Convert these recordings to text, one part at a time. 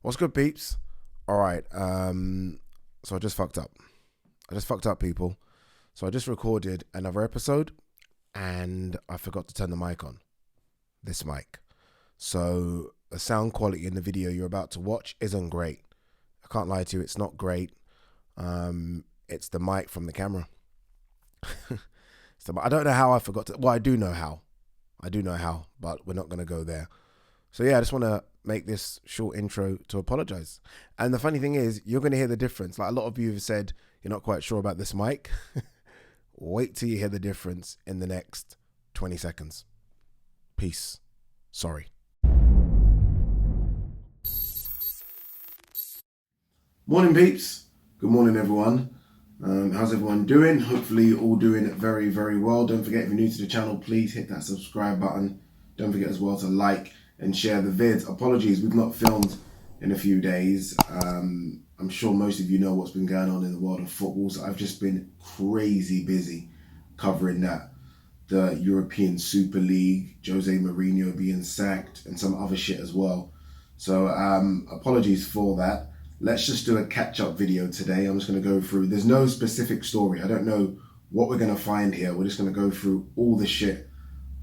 What's good, peeps? All right. So I just fucked up. People. So I just recorded another episode, and I forgot to turn the mic on. This mic. So the sound quality in the video you're about to watch isn't great. I can't lie to you. It's not great. It's the mic from the camera. I don't know how I forgot to. Well, I do know how. But we're not going to go there. So yeah, I just want to make this short intro to apologize. And the funny thing is, you're going to hear the difference. Like a lot of you have said, you're not quite sure about this mic. Wait till you hear the difference in the next 20 seconds. Peace. Sorry. Morning, peeps. Good morning, everyone. How's everyone doing? Hopefully you're all doing very, very well. Don't forget, if you're new to the channel, please hit that subscribe button. Don't forget as well to like and share the vids. Apologies, we've not filmed in a few days. I'm sure most of you know what's been going on in the world of football, so I've just been crazy busy covering that. The European Super League, Jose Mourinho being sacked, and some other shit as well. So apologies for that. Let's just do a catch-up video today. I'm just going to go through, there's no specific story. I don't know what we're going to find here. We're just going to go through all the shit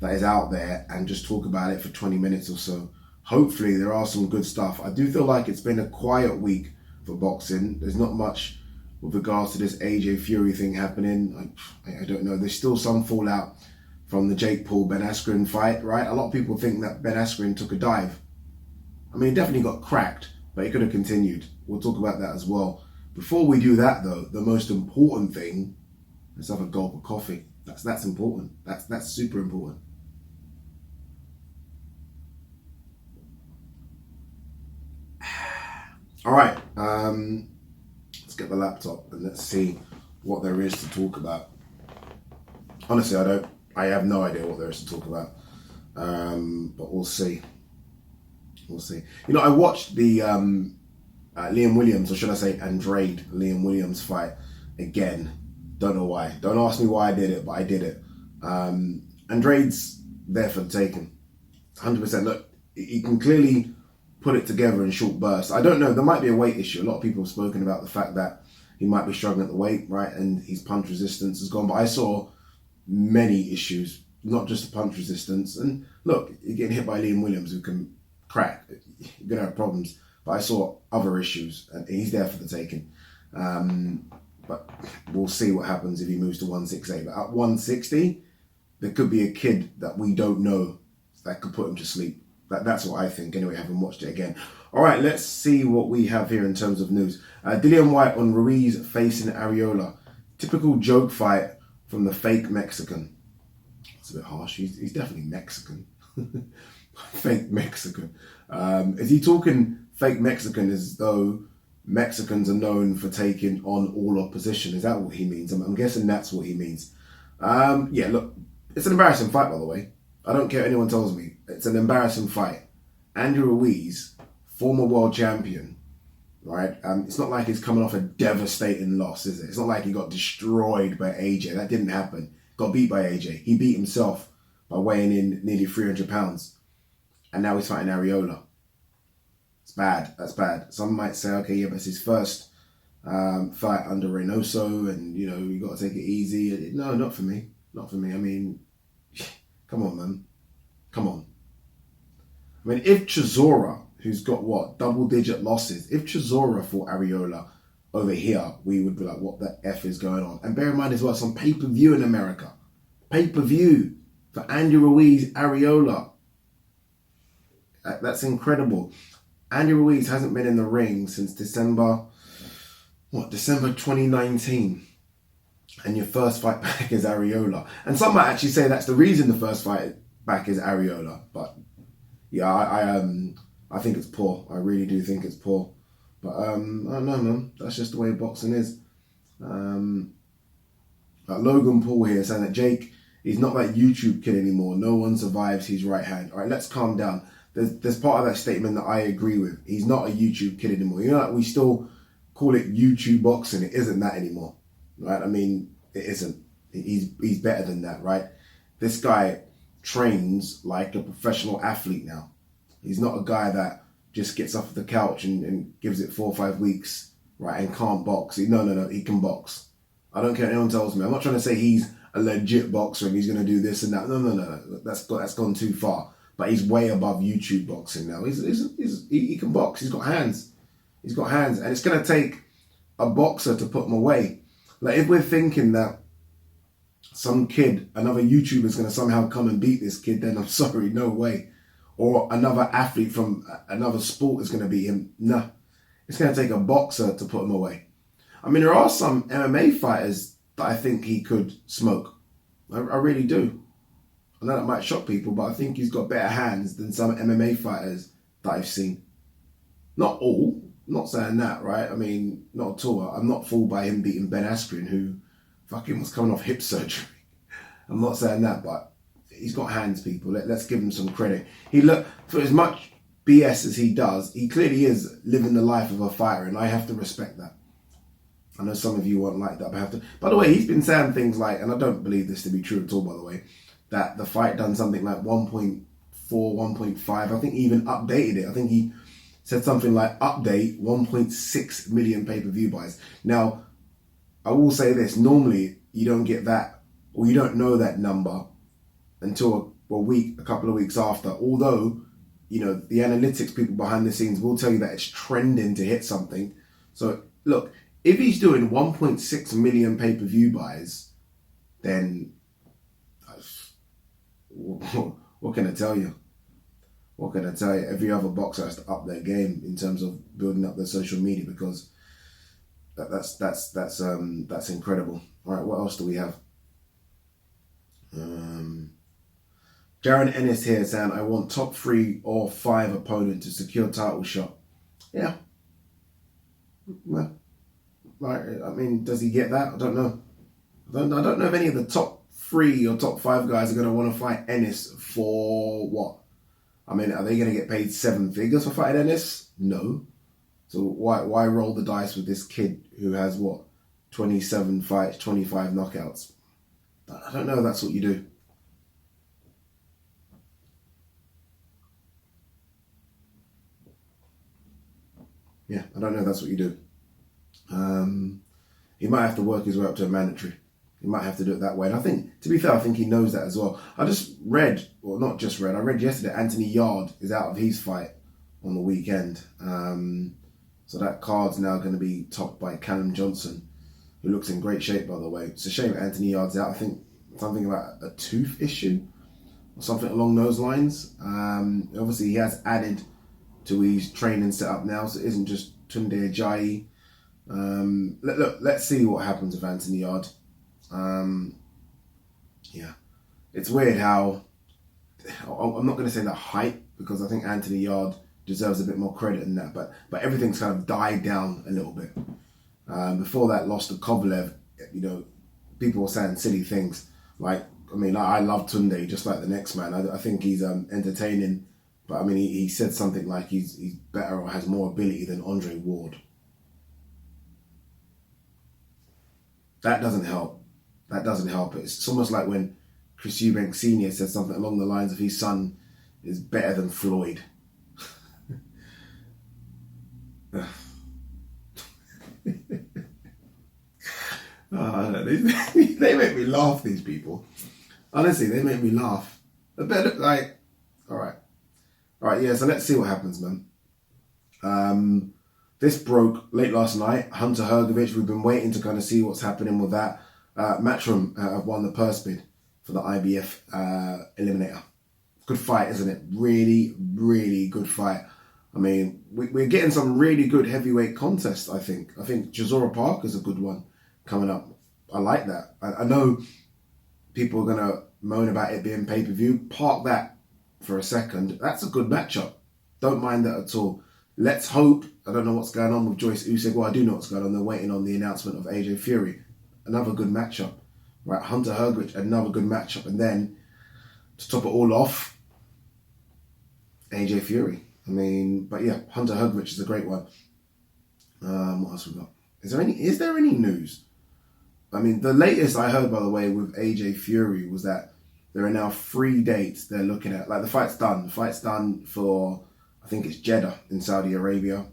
that is out there and just talk about it for 20 minutes or so. Hopefully there are some good stuff. I do feel like it's been a quiet week for boxing. There's not much with regards to this AJ Fury thing happening. I don't know. There's still some fallout from the Jake Paul-Ben Askren fight, right? A lot of people think that Ben Askren took a dive. I mean, he definitely got cracked, but he could have continued. We'll talk about that as well. Before we do that though, the most important thing, let's have a gulp of coffee. That's important. That's super important. All right, let's get the laptop and let's see what there is to talk about. Honestly, I have no idea what there is to talk about, but we'll see. We'll see. You know, I watched the Liam Williams, or should I say Andrade Liam Williams fight again. Don't know why. Don't ask me why I did it, but I did it. Andrade's there for the taking. 100%. Look, he can clearly put it together in short bursts. I don't know. There might be a weight issue. A lot of people have spoken about the fact that he might be struggling at the weight, right? And his punch resistance has gone. But I saw many issues, not just the punch resistance. And look, you're getting hit by Liam Williams, who can crack. You're going to have problems. But I saw other issues, and he's there for the taking. But we'll see what happens if he moves to 168. But at 160, there could be a kid that we don't know that could put him to sleep. That's what I think. Anyway, I haven't watched it again. All right, let's see what we have here in terms of news. Dillian Whyte on Ruiz facing Areola. Typical joke fight from the fake Mexican. That's a bit harsh. He's definitely Mexican. Fake Mexican. Is he talking fake Mexican as though Mexicans are known for taking on all opposition? Is that what he means? I'm guessing that's what he means. Yeah, look, it's an embarrassing fight, by the way. I don't care what anyone tells me. It's an embarrassing fight. Andrew Ruiz, former world champion, right? It's not like he's coming off a devastating loss, is it? It's not like he got destroyed by AJ. That didn't happen. Got beat by AJ. He beat himself by weighing in nearly 300 pounds. And now he's fighting Areola. It's bad. That's bad. Some might say, okay, yeah, but it's his first fight under Reynoso, and, you know, you got to take it easy. No, not for me. Not for me. I mean, come on, man. Come on. I mean, if Chisora, who's got what, double-digit losses, if Chisora fought Areola over here, we would be like, what the F is going on? And bear in mind as well, it's on pay-per-view in America. Pay-per-view for Andy Ruiz, Areola. That's incredible. Andy Ruiz hasn't been in the ring since December 2019. And your first fight back is Areola. And some might actually say that's the reason the first fight back is Areola. But yeah, I think it's poor. I really do think it's poor. But I don't know, man. That's just the way boxing is. Logan Paul here saying that Jake is not that YouTube kid anymore. No one survives his right hand. All right, let's calm down. There's part of that statement that I agree with. He's not a YouTube kid anymore. You know, like we still call it YouTube boxing. It isn't that anymore, right? I mean, it isn't. He's better than that, right? This guy trains like a professional athlete now. He's not a guy that just gets off the couch and gives it 4 or 5 weeks, right, and can't box. No, he can box. I don't care what anyone tells me. I'm not trying to say he's a legit boxer and he's going to do this and that. No. That's gone too far. But he's way above YouTube boxing now. He can box. He's got hands. And it's going to take a boxer to put him away. Like, if we're thinking that some kid, another YouTuber is going to somehow come and beat this kid, then I'm sorry, no way. Or another athlete from another sport is going to beat him. No. It's going to take a boxer to put him away. I mean, there are some MMA fighters that I think he could smoke. I really do. I know that might shock people, but I think he's got better hands than some MMA fighters that I've seen. Not all. I'm not saying that, right? I mean, not at all. I'm not fooled by him beating Ben Askren, who fucking was coming off hip surgery. I'm not saying that, but he's got hands, people. Let's give him some credit. For as much BS as he does, he clearly is living the life of a fighter, and I have to respect that. I know some of you won't like that, but I have to. By the way, he's been saying things like, and I don't believe this to be true at all, by the way, that the fight done something like 1.4, 1.5. I think he even updated it. I think he said something like update 1.6 million pay-per-view buys. Now, I will say this. Normally, you don't get that, or you don't know that number until a couple of weeks after. Although, the analytics people behind the scenes will tell you that it's trending to hit something. So, look, if he's doing 1.6 million pay-per-view buys, then what can I tell you? What can I tell you? Every other boxer has to up their game in terms of building up their social media, because that's incredible. All right, what else do we have? Jaron Ennis here saying, I want top 3 or 5 opponent to secure title shot. Yeah. Well, I mean, does he get that? I don't know. I don't know if any of the top 3 or top 5 guys are going to want to fight Ennis for what? I mean, are they going to get paid 7 figures for fighting Ennis? No. So why roll the dice with this kid who has 27 fights, 25 knockouts? I don't know if that's what you do. Yeah, I don't know if that's what you do. He might have to work his way up to a mandatory. He might have to do it that way. And I think, to be fair, I think he knows that as well. I read yesterday, Anthony Yard is out of his fight on the weekend. So that card's now going to be topped by Callum Johnson, who looks in great shape, by the way. It's a shame Anthony Yard's out. I think something about a tooth issue or something along those lines. Obviously, he has added to his training setup now, so it isn't just Tunde Ajayi. Let's see what happens with Anthony Yard. It's weird how I'm not going to say the hype, because I think Anthony Yard deserves a bit more credit than that, but everything's kind of died down a little bit. Before that loss to Kovalev, people were saying silly things like, I love Tunde just like the next man. I think he's entertaining, but he said something like he's better or has more ability than Andre Ward. That doesn't help. It's almost like when Chris Eubank Sr. said something along the lines of his son is better than Floyd. They make me laugh, these people. Honestly, they make me laugh. All right, yeah, so let's see what happens, man. This broke late last night. Hunter Hrgović, we've been waiting to kind of see what's happening with that. Matchroom have won the purse bid for the IBF Eliminator. Good fight, isn't it? Really, really good fight. We're getting some really good heavyweight contests, I think. I think Chisora Park is a good one coming up. I like that. I know people are going to moan about it being pay-per-view. Park that for a second. That's a good matchup. Don't mind that at all. Let's hope. I don't know what's going on with Joyce Usyk. Well, I do know what's going on. They're waiting on the announcement of AJ Fury. Another good matchup. Right, Hunter Hrgović, another good matchup. And then, to top it all off, AJ Fury. But yeah, Hunter Hrgović is a great one. What else we got? Is there any news? The latest I heard, by the way, with AJ Fury was that there are now 3 dates they're looking at. Like, the fight's done. The fight's done for I think it's Jeddah in Saudi Arabia.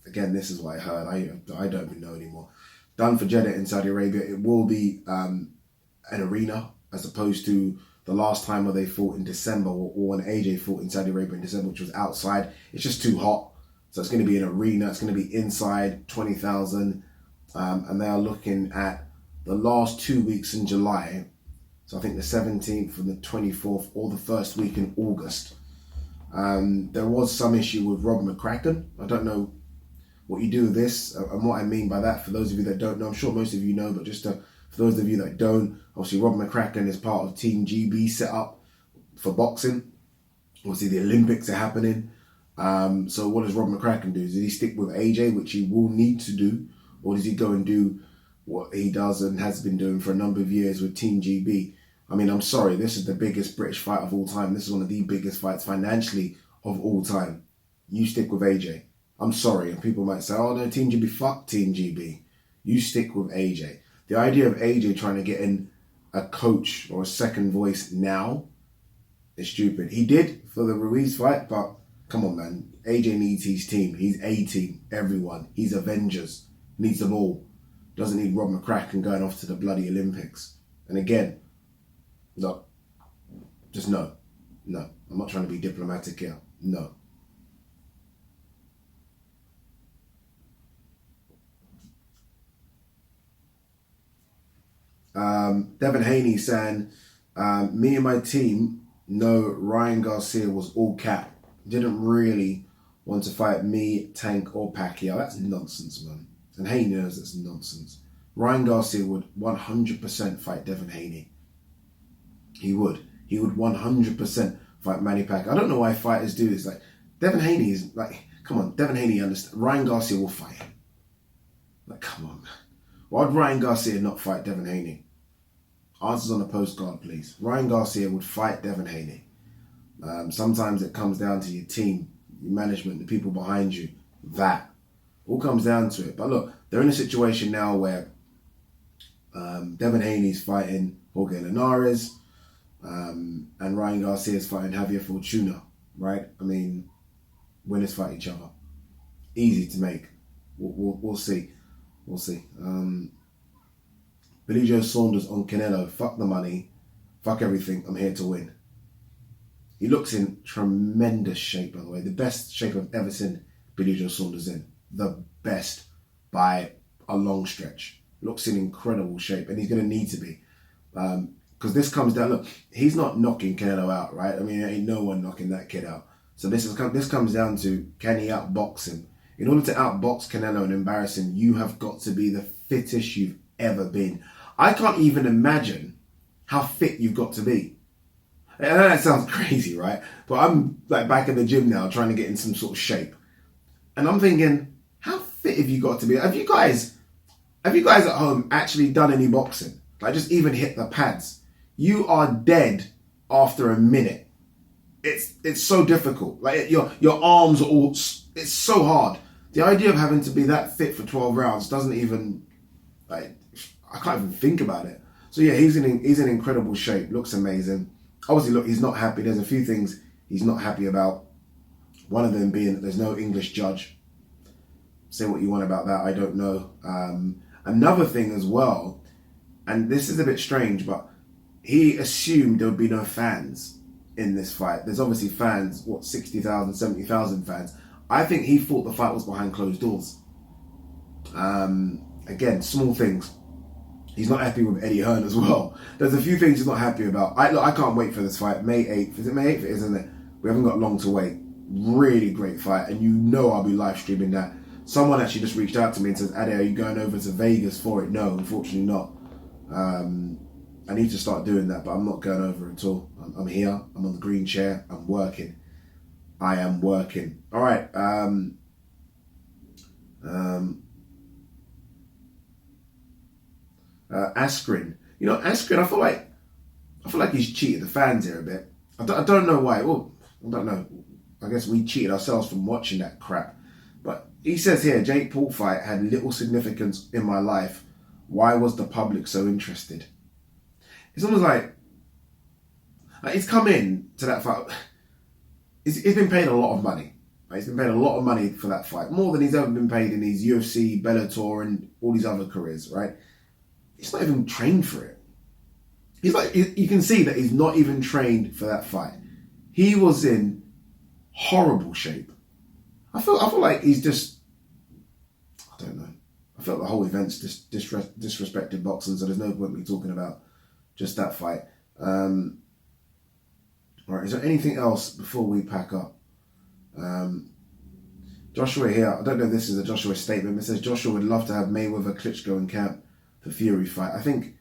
Again, this is what I heard. I don't even know anymore. Done for Jeddah in Saudi Arabia. It will be an arena as opposed to the last time where they fought in December or when AJ fought in Saudi Arabia in December, which was outside. It's just too hot. So it's going to be an arena. It's going to be inside, 20,000. And they are looking at the last 2 weeks in July. So I think the 17th and the 24th or the first week in August. There was some issue with Rob McCracken. I don't know what you do with this and what I mean by that. For those of you that don't know, I'm sure most of you know, but just for those of you that don't, obviously Rob McCracken is part of Team GB set up for boxing. Obviously the Olympics are happening. So what does Rob McCracken do? Does he stick with AJ, which he will need to do? Or does he go and do what he does and has been doing for a number of years with Team GB? I mean, I'm sorry, this is the biggest British fight of all time. This is one of the biggest fights financially of all time. You stick with AJ. I'm sorry. And people might say, oh no, Team GB, fuck Team GB. You stick with AJ. The idea of AJ trying to get in a coach or a second voice now is stupid. He did for the Ruiz fight, but come on, man. AJ needs his team. He's a team. Everyone. He's Avengers. Needs them all. Doesn't need Rob McCracken going off to the bloody Olympics. And again, look, just no. No. I'm not trying to be diplomatic here. No. Devin Haney saying, me and my team know Ryan Garcia was all cap. Didn't really want to fight me, Tank, or Pacquiao. That's nonsense, man. And Haney knows that's nonsense. Ryan Garcia would 100% fight Devin Haney. He would. He would 100% fight Manny Pacquiao. I don't know why fighters do this. Like, Devin Haney is like, come on, Devin Haney understands. Ryan Garcia will fight him. Like, come on, man. Why would Ryan Garcia not fight Devin Haney? Answers on a postcard, please. Ryan Garcia would fight Devin Haney. Sometimes it comes down to your team, your management, the people behind you. That all comes down to it. But look, they're in a situation now where Devin Haney's fighting Jorge Linares, and Ryan Garcia is fighting Javier Fortuna, right? I mean, winners fight each other. Easy to make. We'll see. We'll see. Billy Joe Saunders on Canelo. Fuck the money. Fuck everything. I'm here to win. He looks in tremendous shape, by the way. The best shape I've ever seen Billy Joe Saunders in. The best by a long stretch. Looks in incredible shape, and he's going to need to be. Because this comes down, look, he's not knocking Canelo out, right? I mean, there ain't no one knocking that kid out. So this comes down to, can he outbox him? In order to outbox Canelo and embarrass him, you have got to be the fittest you've ever been. I can't even imagine how fit you've got to be. I know that sounds crazy, right? But I'm like back in the gym now trying to get in some sort of shape. And I'm thinking, how fit have you got to be? Have you guys at home actually done any boxing? Like just even hit the pads? You are dead after a minute. It's so difficult. Like your arms are all, it's so hard. The idea of having to be that fit for 12 rounds doesn't even, like, I can't even think about it. So yeah, he's in incredible shape. Looks amazing. Obviously, look, he's not happy. There's a few things he's not happy about. One of them being that there's no English judge. Say what you want about that, I don't know. Another thing as well, and this is a bit strange, but he assumed there would be no fans in this fight. There's obviously fans, 60,000, 70,000 fans. I think he thought the fight was behind closed doors. Again, small things. He's not happy with Eddie Hearn as well. There's a few things he's not happy about. I can't wait for this fight. May 8th. Is it May 8th? Isn't it? We haven't got long to wait. Really great fight. And you know I'll be live streaming that. Someone actually just reached out to me and says, Ade, are you going over to Vegas for it? No, unfortunately not. I need to start doing that, but I'm not going over at all. I'm here. I'm on the green chair. I'm working. I am working. All right. Askren. You know, Askren, I feel like he's cheated the fans here a bit. I don't know why. Well, I don't know. I guess we cheated ourselves from watching that crap. But he says here, Jake Paul fight had little significance in my life. Why was the public so interested? It's almost like he's come in to that fight. He's been paid a lot of money. He's been paid a lot of money for that fight, more than he's ever been paid in his UFC, Bellator, and all these other careers, right? He's not even trained for it. He's like, you can see that he's not even trained for that fight. He was in horrible shape. I feel like he's just, I don't know. I felt the whole event's just disrespected boxing, so there's no point me talking about just that fight. All right, is there anything else before we pack up? Joshua here, I don't know if this is a Joshua statement, but it says Joshua would love to have Mayweather Klitschko in camp for Fury fight. I think,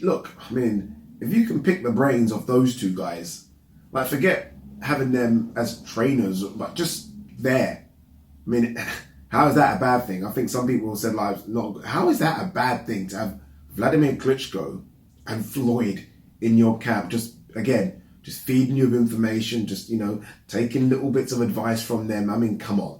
look, I mean, if you can pick the brains of those two guys, like forget having them as trainers, but just there. I mean, how is that a bad thing? I think some people said like, not. How is that a bad thing to have Vladimir Klitschko and Floyd in your camp? Just feeding you with information, just, taking little bits of advice from them. I mean, come on.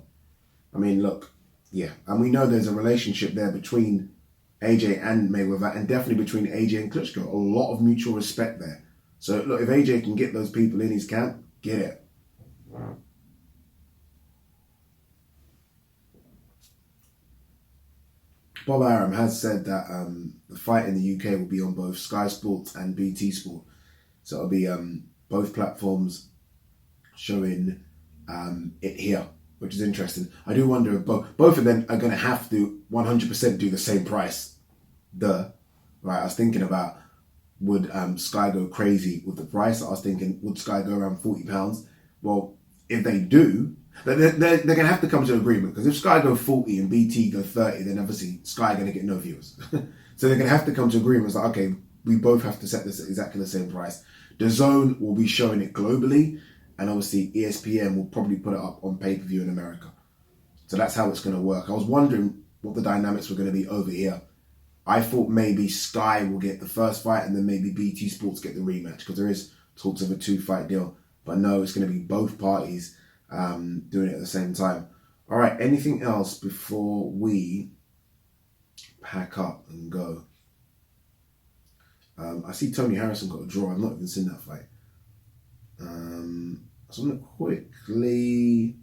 I mean, look, yeah. And we know there's a relationship there between AJ and Mayweather, and definitely between AJ and Klitschko. A lot of mutual respect there. So, look, if AJ can get those people in his camp, get it. Bob Arum has said that the fight in the UK will be on both Sky Sports and BT Sport. So it'll be both platforms showing it here, which is interesting. I do wonder if both of them are going to have to 100% do the same price. Right, I was thinking about, would Sky go crazy with the price? I was thinking, would Sky go around £40? Well, if they do, they're going to have to come to an agreement, because if Sky go 40 and BT go 30, then obviously Sky are going to get no viewers. So they're going to have to come to agreements like, okay, we both have to set this at exactly the same price. The Zone will be showing it globally, and obviously ESPN will probably put it up on pay-per-view in America. So that's how it's going to work. I was wondering what the dynamics were going to be over here. I thought maybe Sky will get the first fight and then maybe BT Sports get the rematch, because there is talks of a 2-fight deal. But no, it's going to be both parties doing it at the same time. All right, anything else before we pack up and go? I see Tony Harrison got a draw. I've not even seen that fight. So I'm going to quickly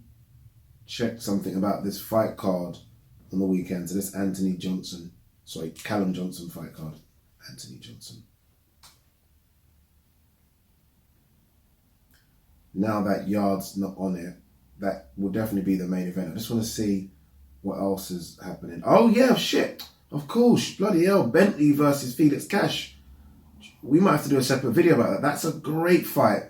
check something about this fight card on the weekend. So this Callum Johnson fight card. Anthony Johnson. Now that Yard's not on it, that will definitely be the main event. I just want to see what else is happening. Oh yeah, shit. Of course. Bloody hell. Bentley versus Felix Cash. We might have to do a separate video about that. That's a great fight.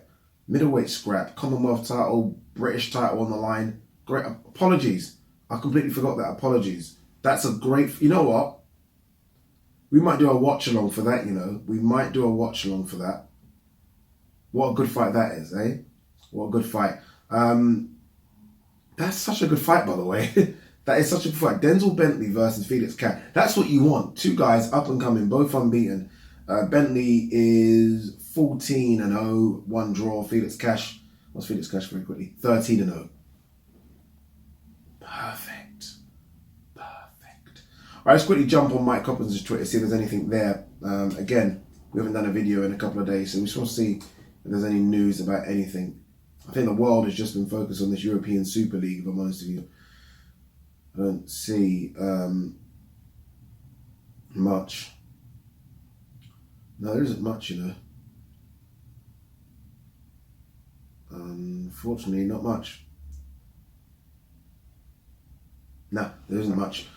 Middleweight scrap, Commonwealth title, British title on the line. Great. Apologies. I completely forgot that. Apologies. That's a great... You know what? We might do a watch along for that, We might do a watch along for that. What a good fight that is, eh? What a good fight. That's such a good fight, by the way. That is such a good fight. Denzel Bentley versus Felix Cash. That's what you want. Two guys up and coming, both unbeaten. Bentley is 14-0, one draw. Felix Cash, what's Felix Cash very quickly? 13-0. Perfect. All right, let's quickly jump on Mike Coppins' Twitter, see if there's anything there. Again, we haven't done a video in a couple of days, so we just want to see if there's any news about anything. I think the world has just been focused on this European Super League, if I'm honest with you. I don't see much. No, there isn't much, Unfortunately, not much. No, there isn't much.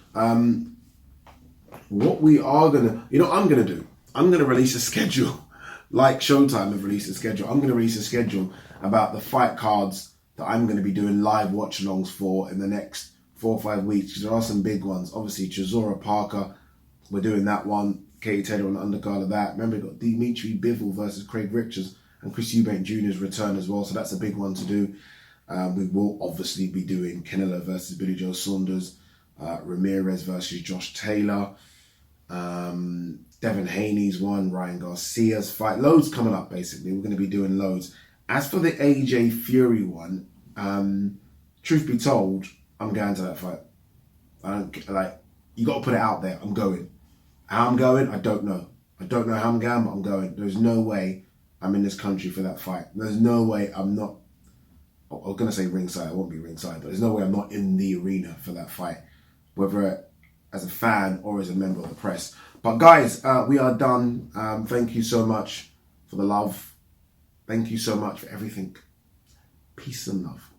What we are I'm gonna release a schedule, like Showtime have released a schedule. I'm gonna release a schedule about the fight cards that I'm gonna be doing live watch-alongs for in the next 4 or 5 weeks, because there are some big ones. Obviously, Chisora Parker, we're doing that one. Katie Taylor on the undercard of that. Remember, we've got Dimitri Bivol versus Craig Richards, and Chris Eubank Jr.'s return as well, so that's a big one to do. We will obviously be doing Canelo versus Billy Joe Saunders, Ramirez versus Josh Taylor, Devin Haney's one, Ryan Garcia's fight. Loads coming up, basically. We're going to be doing loads. As for the AJ Fury one, truth be told, I'm going to that fight. You got to put it out there. I'm going. How I'm going, I don't know. I don't know how I'm going, but I'm going. There's no way I'm in this country for that fight. There's no way I'm not. I was going to say ringside, I won't be ringside, but there's no way I'm not in the arena for that fight, whether as a fan or as a member of the press. But guys, we are done. Thank you so much for the love. Thank you so much for everything. Peace and love.